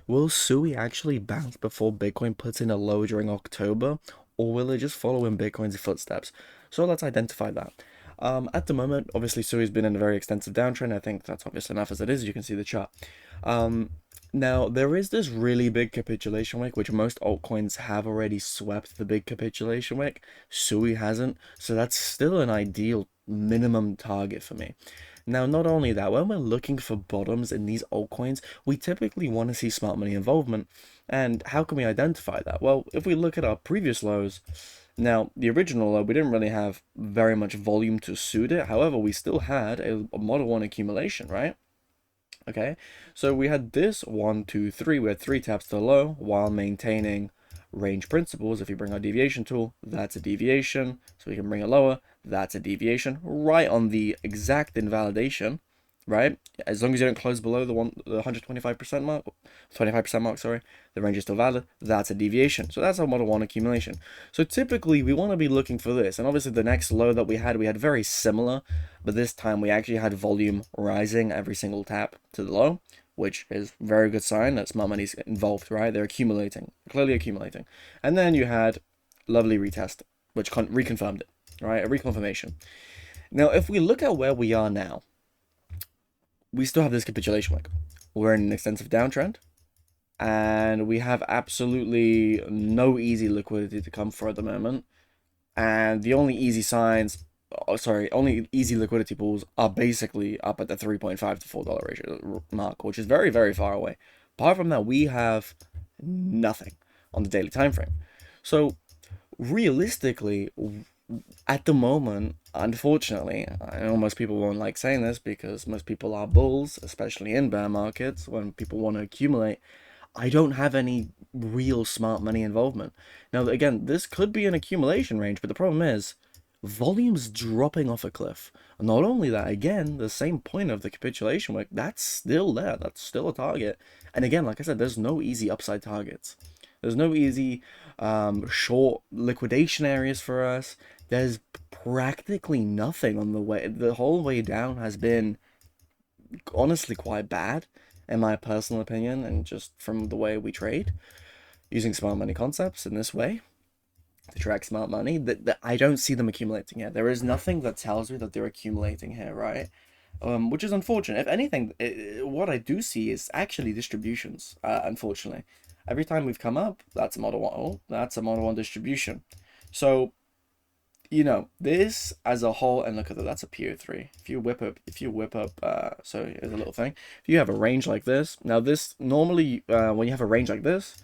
Will SUI actually bounce before Bitcoin puts in a low during October, or will it just follow in Bitcoin's footsteps? So let's identify that. At the moment, obviously, SUI's been in a very extensive downtrend. I think that's obvious enough as it is. You can see the chart. Um, Now, there is this really big capitulation wick, which most altcoins have already swept the big capitulation wick. SUI hasn't, so that's still an ideal minimum target for me. Now, not only that, when we're looking for bottoms in these altcoins, we typically want to see smart money involvement. And how can we identify that? Well, if we look at our previous lows, now the original low, we didn't really have very much volume to suit it. However, we still had a Model 1 accumulation, right? Okay, so we had this 1, 2, 3. We had 3 taps to the low while maintaining range principles. If you bring our deviation tool, that's a deviation. So we can bring it lower, that's a deviation. Right on the exact invalidation, right? As long as you don't close below the 125% mark, 25% mark, sorry, the range is still valid. That's a deviation. So that's our Model 1 accumulation. So typically we want to be looking for this. And obviously the next low that we had very similar, but this time we actually had volume rising every single tap to the low, which is a very good sign that smart money's involved, right? They're accumulating, clearly accumulating. And then you had lovely retest, which reconfirmed it, right? A reconfirmation. Now, if we look at where we are now, we still have this capitulation wick. We're in an extensive downtrend, and we have absolutely no easy liquidity to come for at the moment. And the only easy signs, only easy liquidity pools are basically up at the 3.5 to $4 ratio mark, which is very, very far away. Apart from that, we have nothing on the daily time frame. So realistically, at the moment, unfortunately, I know most people won't like saying this because most people are bulls, especially in bear markets when people want to accumulate. I don't have any real smart money involvement. Now, again, this could be an accumulation range, but the problem is volume's dropping off a cliff. Not only that, again, the same point of the capitulation wick, that's still there. That's still a target. And again, like I said, there's no easy upside targets. There's no easy short liquidation areas for us. There's practically nothing on the way. The whole way down has been honestly quite bad, in my personal opinion, and just from the way we trade using smart money concepts in this way to track smart money. That I don't see them accumulating here. There is nothing that tells me that they're accumulating here, right? Which is unfortunate. If anything, what I do see is actually distributions. Unfortunately, every time we've come up, that's a Model 1. Oh, that's a Model 1 distribution. So this as a whole, and look at that, that's a PO3. If you whip up, so here's a little thing. If you have a range like this, now this normally, when you have a range like this,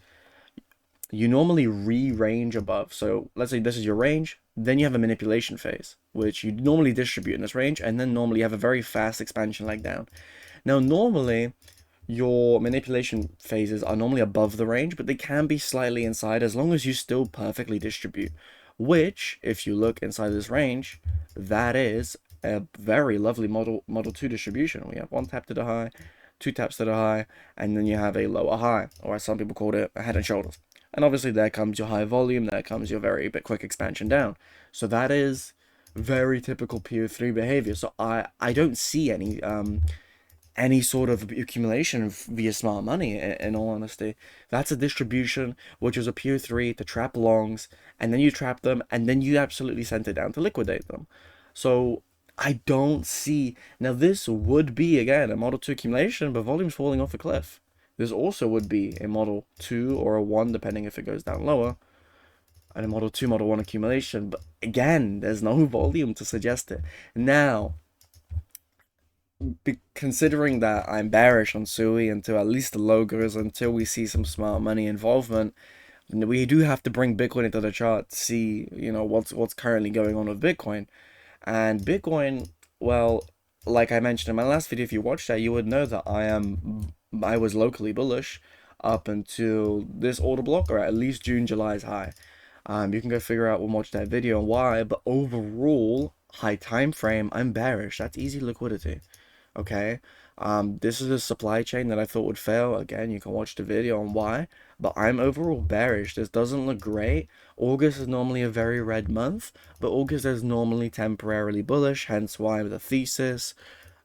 you normally re-range above. So let's say this is your range, then you have a manipulation phase, which you normally distribute in this range, and then normally you have a very fast expansion leg down. Now, normally, your manipulation phases are normally above the range, but they can be slightly inside as long as you still perfectly distribute. Which, if you look inside this range, that is a very lovely model 2 distribution. We have one tap to the high, two taps to the high, and then you have a lower high, or as some people call it, a head and shoulders. And obviously there comes your high volume, there comes your very bit quick expansion down. So that is very typical PO3 behavior. So I don't see any sort of accumulation via smart money, in all honesty. That's a distribution, which is a PO3 to trap longs, and then you trap them, and then you absolutely sent it down to liquidate them. So I don't see. Now, this would be, again, a Model 2 accumulation, but volume's falling off a cliff. This also would be a Model 2 or a 1, depending if it goes down lower, and a Model 2, Model 1 accumulation. But again, there's no volume to suggest it. Now, considering that I'm bearish on SUI until at least the logos, until we see some smart money involvement, we do have to bring Bitcoin into the chart to see, what's currently going on with Bitcoin. And Bitcoin, well, like I mentioned in my last video, if you watched that, you would know that I was locally bullish up until this order block, or at least June, July's high. You can go figure out and watch that video and why, but overall, high time frame, I'm bearish. That's easy liquidity. Okay, this is a supply chain that I thought would fail. Again, you can watch the video on why, but I'm overall bearish. This doesn't look great. August is normally a very red month, but August is normally temporarily bullish, hence why the thesis.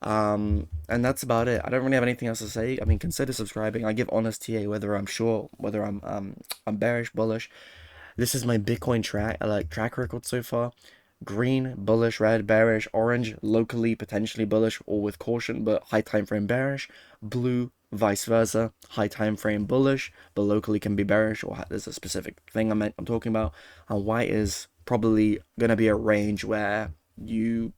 And that's about it. I don't really have anything else to say. I mean, consider subscribing. I give honest TA whether I'm sure, whether I'm bearish, bullish. This is my Bitcoin track record so far. Green, bullish, red, bearish, orange, locally potentially bullish or with caution, but high time frame bearish. Blue, vice versa, high time frame bullish, but locally can be bearish, or there's a specific thing I'm talking about. And white is probably gonna be a range where you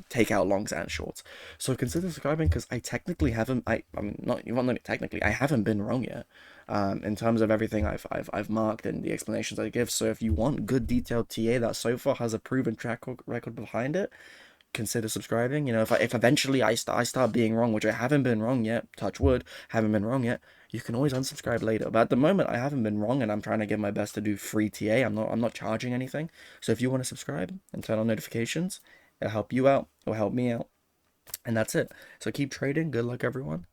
take out longs and shorts. So consider subscribing because I technically haven't. I mean not even not technically. I haven't been wrong yet. In terms of everything I've marked and the explanations I give. So if you want good detailed TA that so far has a proven track record behind it, consider subscribing. You know, if eventually I start being wrong, which I haven't been wrong yet, touch wood, haven't been wrong yet, you can always unsubscribe later. But at the moment, I haven't been wrong, and I'm trying to give my best to do free TA. I'm not charging anything. So if you want to subscribe and turn on notifications, it'll help you out. It'll help me out, and that's it. So keep trading. Good luck, everyone.